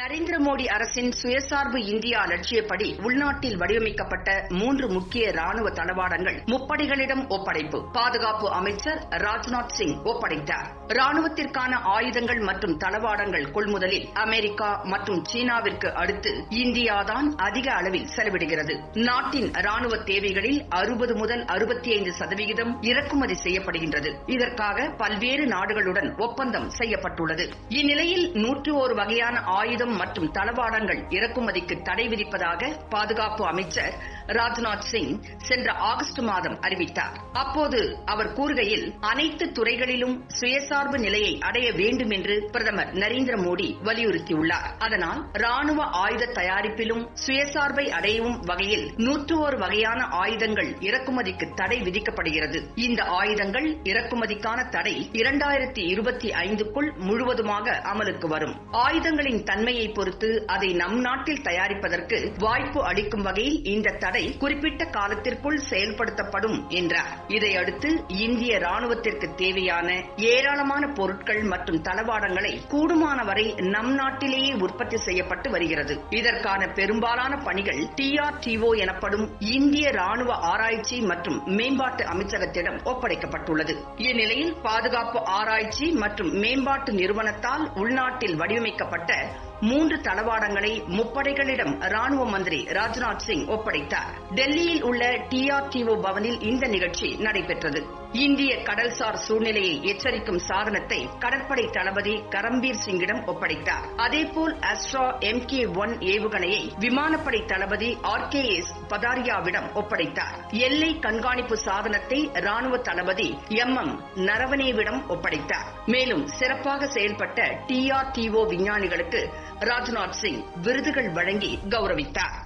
நரேந்திர மோடி அரசின் சுயசார்பு இந்தியா லட்சியப்படி உள்நாட்டில் வடிவமைக்கப்பட்ட 3 முக்கிய ராணுவ தளவாடங்கள் முப்படைகளிடம் ஒப்படைப்பு. பாதுகாப்பு அமைச்சர் ராஜ்நாத் சிங் ஒப்படைத்தார். ராணுவத்திற்கான ஆயுதங்கள் மற்றும் தளவாடங்கள் கொள்முதலில் அமெரிக்கா மற்றும் சீனாவிற்கு அடுத்து இந்தியாதான் அதிக அளவில் செலவிடுகிறது. நாட்டின் ராணுவ தேவைகளில் 60 முதல் 65% இறக்குமதி செய்யப்படுகின்றது. இதற்காக பல்வேறு நாடுகளுடன் ஒப்பந்தம் செய்யப்பட்டுள்ளது. இந்நிலையில் 101 வகையான ஆயுதம் மற்றும் தளவாடங்கள் இறக்குமதிக்கு தடை விதிப்பதாக பாதுகாப்பு அமைச்சர் ராஜ்நாத் சிங் சென்ற ஆகஸ்ட் மாதம் அறிவித்தார். அப்போது அவர் கூறுகையில், அனைத்து துறைகளிலும் சுயசார்பு நிலையை அடைய வேண்டும் என்று பிரதமர் நரேந்திர மோடி வலியுறுத்தியுள்ளார். அதனால் ராணுவ ஆயுத தயாரிப்பிலும் சுயசார்பை அடையும் வகையில் 101 வகையான ஆயுதங்கள் இறக்குமதிக்கு தடை விதிக்கப்படுகிறது. இந்த ஆயுதங்கள் இறக்குமதிக்கான தடை 2025க்குள் முழுவதுமாக அமலுக்கு வரும். ஆயுதங்களின் தன்மையை பொறுத்து அதை நம் நாட்டில் தயாரிப்பதற்கு வாய்ப்பு அளிக்கும் வகையில் இந்த தடை குறிப்பிட்ட காலத்திற்குள் செயல்படுத்தப்படும் என்றார். இதையடுத்து இந்திய ராணுவத்திற்கு தேவையான ஏராளமான பொருட்கள் மற்றும் தளவாடங்களை கூடுமானவரை நம் நாட்டிலேயே உற்பத்தி செய்யப்பட்டு வருகிறது. இதற்கான பெரும்பாலான பணிகள் TRTO எனப்படும் இந்திய ராணுவ ஆராய்ச்சி மற்றும் மேம்பாட்டு அமைச்சகத்திடம் ஒப்படைக்கப்பட்டுள்ளது. இந்நிலையில் பாதுகாப்பு ஆராய்ச்சி மற்றும் மேம்பாட்டு நிறுவனத்தால் உள்நாட்டில் வடிவமைக்கப்பட்ட 3 தளவாடங்களை முப்படைகளிடம் ராணுவ மந்திரி ராஜ்நாத் சிங் ஒப்படைத்தார். டெல்லியில் உள்ள TRTO பவனில் இந்த நிகழ்ச்சி நடைபெற்றது. இந்திய கடல்சார் சூழ்நிலையை எச்சரிக்கும் சாதனத்தை கடற்படை தளபதி கரம்பீர் சிங்கிடம் ஒப்படைத்தார். அதேபோல் அஸ்ட்ரா MK-1 ஏவுகணையை விமானப்படை தளபதி RKS பதாரியாவிடம் ஒப்படைத்தார். எல்லை கண்காணிப்பு சாதனத்தை ராணுவ தளபதி MM நரவனேவிடம் ஒப்படைத்தார். மேலும் சிறப்பாக செயல்பட்ட TRTO விஞ்ஞானிகளுக்கு ராஜ்நாத் சிங் விருதுகள் வழங்கி கௌரவித்தார்.